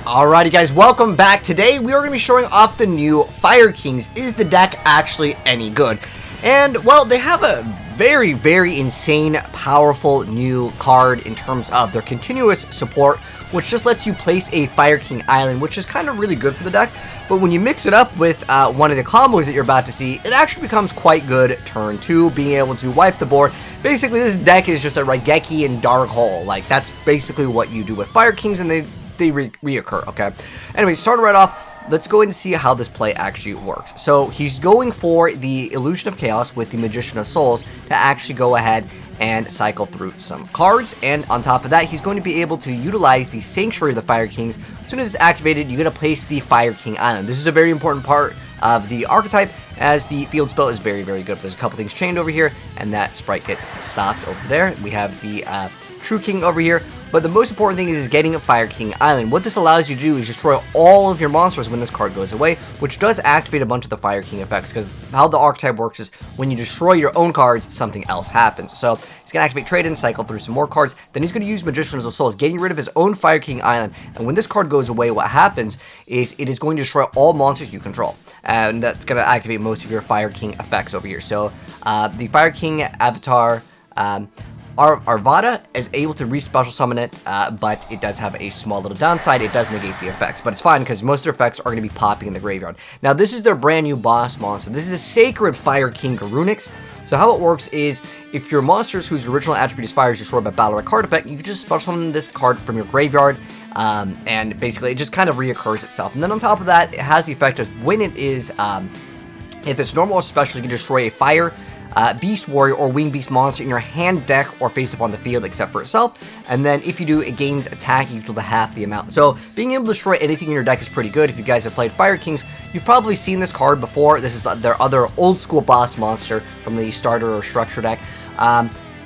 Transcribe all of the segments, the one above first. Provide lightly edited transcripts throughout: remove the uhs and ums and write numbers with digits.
Alrighty guys, welcome back. Today we are going to be showing off the new Fire Kings. Is the deck actually any good? And well, they have a very insane, powerful new card in terms of their continuous support, which just lets you place a Fire King island, which is kind of really good for the deck. But when you mix it up with one of the combos that you're about to see, it actually becomes quite good turn 2, being able to wipe the board. Basically, this deck is just a Raigeki and Dark Hole. Like, that's basically what you do with Fire Kings, and they reoccur, okay? Anyway, starting right off, let's go ahead and see how this play actually works. So he's going for the Illusion of Chaos with the Magician of Souls to actually go ahead and cycle through some cards, and on top of that, he's going to be able to utilize the Sanctuary of the Fire Kings. As soon as it's activated, you're going to place the Fire King Island. This is a very important part of the archetype, as the field spell is very good. There's a couple things chained over here, and that sprite gets stopped over there. We have the True King over here. But the most important thing is getting a Fire King Island. What this allows you to do is destroy all of your monsters when this card goes away, which does activate a bunch of the Fire King effects, because how the archetype works is when you destroy your own cards, something else happens. So he's going to activate Trade-In, cycle through some more cards, then he's going to use Magicians of Souls, getting rid of his own Fire King Island, and when this card goes away, what happens is it is going to destroy all monsters you control, and that's going to activate most of your Fire King effects over here. So the Fire King avatar, Arvada is able to re-special summon it, but it does have a small little downside. It does negate the effects, but it's fine because most of their effects are going to be popping in the graveyard. Now, this is their brand new boss monster. This is a Sacred Fire King Garunix. So how it works is, if your monsters whose original attribute is fire is destroyed by battle or card effect, you can just special summon this card from your graveyard, and basically it just kind of reoccurs itself. And then on top of that, it has the effect of when it is, if it's normal or special, you can destroy a fire, Beast Warrior or Winged Beast monster in your hand, deck, or face up on the field except for itself. And then if you do, it gains attack equal to half the amount. So being able to destroy anything in your deck is pretty good. If you guys have played Fire Kings, you've probably seen this card before. This is their other old school boss monster from the starter or structure deck.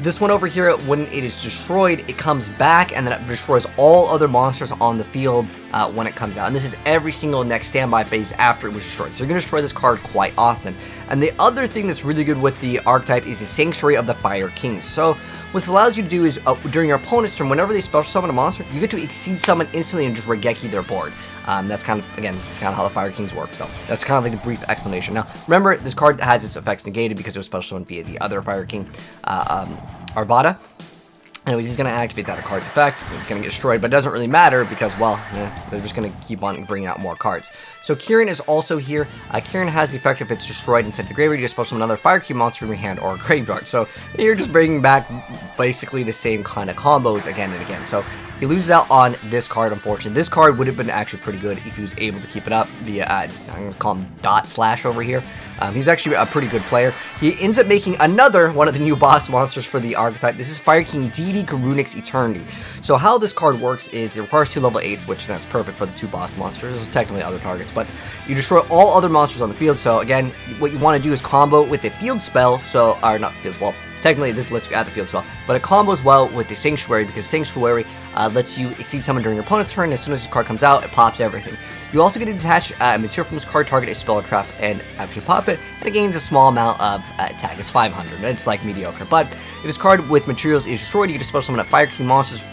This one over here, when it is destroyed, it comes back and then it destroys all other monsters on the field when it comes out. And this is every single next standby phase after it was destroyed. So you're going to destroy this card quite often. And the other thing that's really good with the archetype is the Sanctuary of the Fire Kings. So what this allows you to do is, during your opponent's turn, whenever they special summon a monster, you get to exceed summon instantly and just Raigeki their board. That's kind of, again, that's kind of how the Fire Kings work. So that's kind of like the brief explanation. Now, remember, this card has its effects negated because it was special summoned via the other Fire King, Arvada. Anyways, he's going to activate that card's effect. It's going to get destroyed, but it doesn't really matter because, well, they're just going to keep on bringing out more cards. So Kieran is also here. Kieran has the effect if it's destroyed inside the graveyard, you just special summon another Fire King monster from your hand or graveyard. So you're just bringing back basically the same kind of combos again and again. So he loses out on this card, unfortunately. This card would have been actually pretty good if he was able to keep it up via, I'm going to call him Dot Slash over here. He's actually a pretty good player. He ends up making another one of the new boss monsters for the archetype. This is Fire King DD Garunix Eternity. So how this card works is it requires 2 level 8s, which that's perfect for the 2 boss monsters. There's technically other targets, but you destroy all other monsters on the field. So again, what you want to do is combo with a field spell, so, or not field spell, technically this lets you add the field spell, but it combos well with the Sanctuary because Sanctuary lets you exceed summon during your opponent's turn. As soon as this card comes out, it pops everything. You also get to detach material from this card, target a spell or trap, and actually pop it, and it gains a small amount of attack. It's 500. It's like mediocre. But if this card with materials is destroyed, you get to special summon a Fire King monsters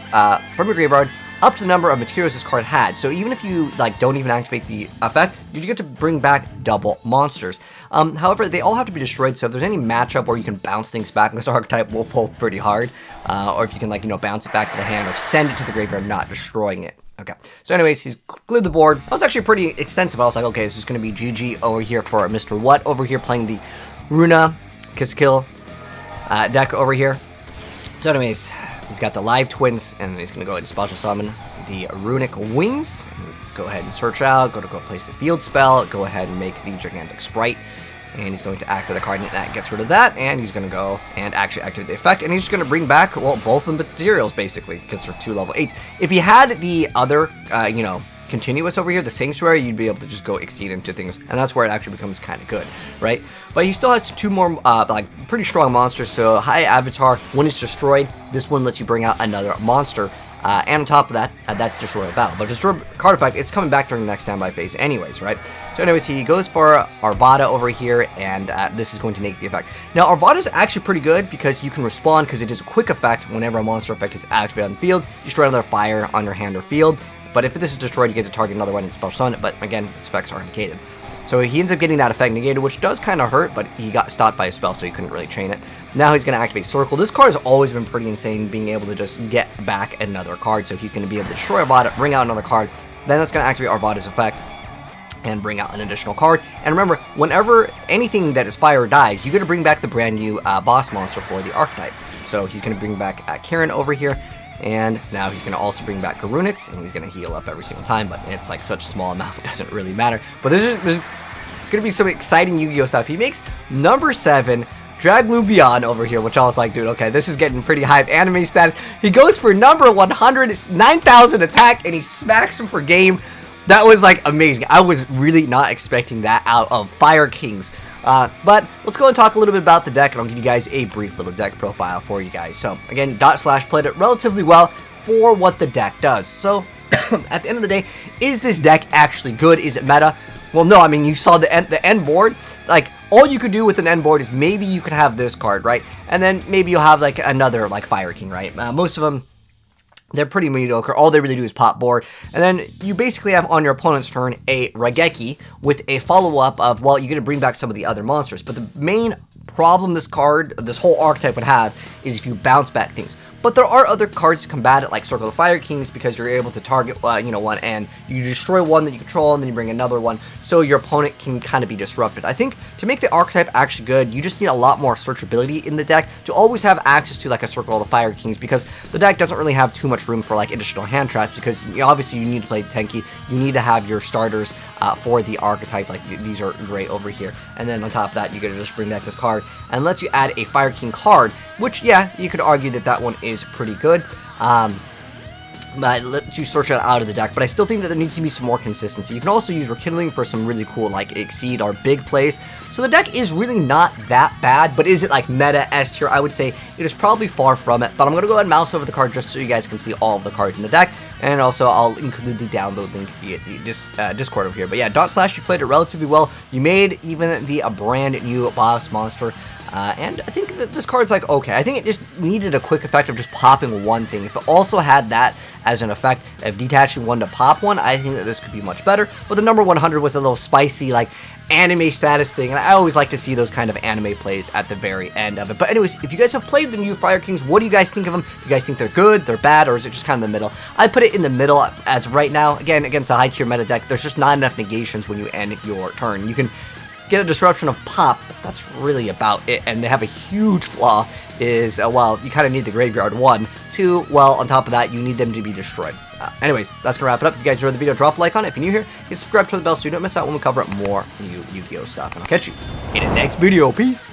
from your graveyard up to the number of materials this card had. So even if you don't even activate the effect, you get to bring back double monsters. However, they all have to be destroyed, so if there's any matchup where you can bounce things back, this archetype will fold pretty hard. Or if you can bounce it back to the hand or send it to the graveyard, not destroying it. Okay, so anyways, he's cleared the board. That was actually pretty extensive. I was like, okay, this is going to be GG over here for Mr. What over here playing the Runa Kiskill deck over here. So anyways, he's got the Live Twins, and then he's going to go ahead and special summon the Runic Wings. Go ahead and search out, go place the field spell, go ahead and make the Gigantic Sprite. And he's going to activate the card, and that gets rid of that, and he's going to go and actually activate the effect, and he's just going to bring back, well, both of the materials, basically, because they're 2 level 8s. If he had the other, continuous over here, the Sanctuary, you'd be able to just go exceed into things, and that's where it actually becomes kind of good, right? But he still has 2 more, pretty strong monsters, so High Avatar, when it's destroyed, this one lets you bring out another monster. And on top of that, that's destroy a battle. But if it's destroy card effect, it's coming back during the next standby phase anyways, right? So anyways, he goes for Arvada over here, and this is going to negate the effect. Now, Arvada is actually pretty good because you can respond because it is a quick effect whenever a monster effect is activated on the field. You destroy another fire on your hand or field. but if this is destroyed, you get to target another one and spell stun, but again, its effects are negated. So he ends up getting that effect negated, which does kind of hurt, but he got stopped by a spell, so he couldn't really chain it. Now he's going to activate Circle. This card has always been pretty insane, being able to just get back another card, so he's going to be able to destroy Arbata, bring out another card, then that's going to activate Arbata's effect, and bring out an additional card. And remember, whenever anything that is fire dies, you get to bring back the brand new boss monster for the archetype. So he's going to bring back Karen over here, and now he's going to also bring back Garunix, and he's going to heal up every single time, but it's like such a small amount, it doesn't really matter. But there's going to be some exciting Yu-Gi-Oh stuff. He makes number 7, Dragloon Beyond over here, which I was like, dude, okay, this is getting pretty hype. Anime status. He goes for number 100, 9,000 attack, and he smacks him for game. That was like amazing. I was really not expecting that out of Fire Kings. But let's go and talk a little bit about the deck, and I'll give you guys a brief little deck profile for you guys. So again, Dot/Slash played it relatively well for what the deck does. So at the end of the day, is this deck actually good? Is it meta? Well, no. I mean, you saw the end board. Like, all you could do with an end board is maybe you could have this card, right? And then maybe you'll have like another like Fire King, right? Most of them, they're pretty mediocre. All they really do is pop board. And then you basically have on your opponent's turn a Raigeki with a follow-up of, well, you're going to bring back some of the other monsters. But the main problem this whole archetype would have is if you bounce back things. But there are other cards to combat it, like Circle of Fire Kings, because you're able to target, one, and you destroy one that you control, and then you bring another one, so your opponent can kind of be disrupted. I think to make the archetype actually good, you just need a lot more searchability in the deck to always have access to like a Circle of the Fire Kings, because the deck doesn't really have too much room for like additional hand traps, because obviously you need to play Tenki, you need to have your starters for the archetype, like these are great over here, and then on top of that, you get to just bring back this card, and lets you add a Fire King card, which, yeah, you could argue that one is pretty good. But let you search it out of the deck, but I still think that there needs to be some more consistency. You can also use Rekindling for some really cool, like, Exceed or big plays. So the deck is really not that bad, but is it, like, meta S tier? I would say it is probably far from it, but I'm going to go ahead and mouse over the card just so you guys can see all of the cards in the deck, and also I'll include the download link via the Discord over here. But yeah, Dot/Slash, you played it relatively well. You made even the brand new boss monster. And I think that this card's like, okay, I think it just needed a quick effect of just popping one thing. If it also had that as an effect of detaching one to pop one, I think that this could be much better. But the number 100 was a little spicy, like, anime status thing, and I always like to see those kind of anime plays at the very end of it. But anyways, if you guys have played the new Fire Kings, what do you guys think of them? Do you guys think they're good, they're bad, or is it just kind of in the middle? I put it in the middle as right now. Again, against a high tier meta deck, there's just not enough negations when you end your turn. You can get a disruption of pop, but that's really about it. And they have a huge flaw is, well, you kind of need the graveyard, 1. 2, well, on top of that, you need them to be destroyed. Anyways, that's gonna wrap it up. If you guys enjoyed the video, drop a like on it. If you're new here, hit subscribe to the bell so you don't miss out when we cover up more new Yu-Gi-Oh stuff. And I'll catch you in the next video. Peace!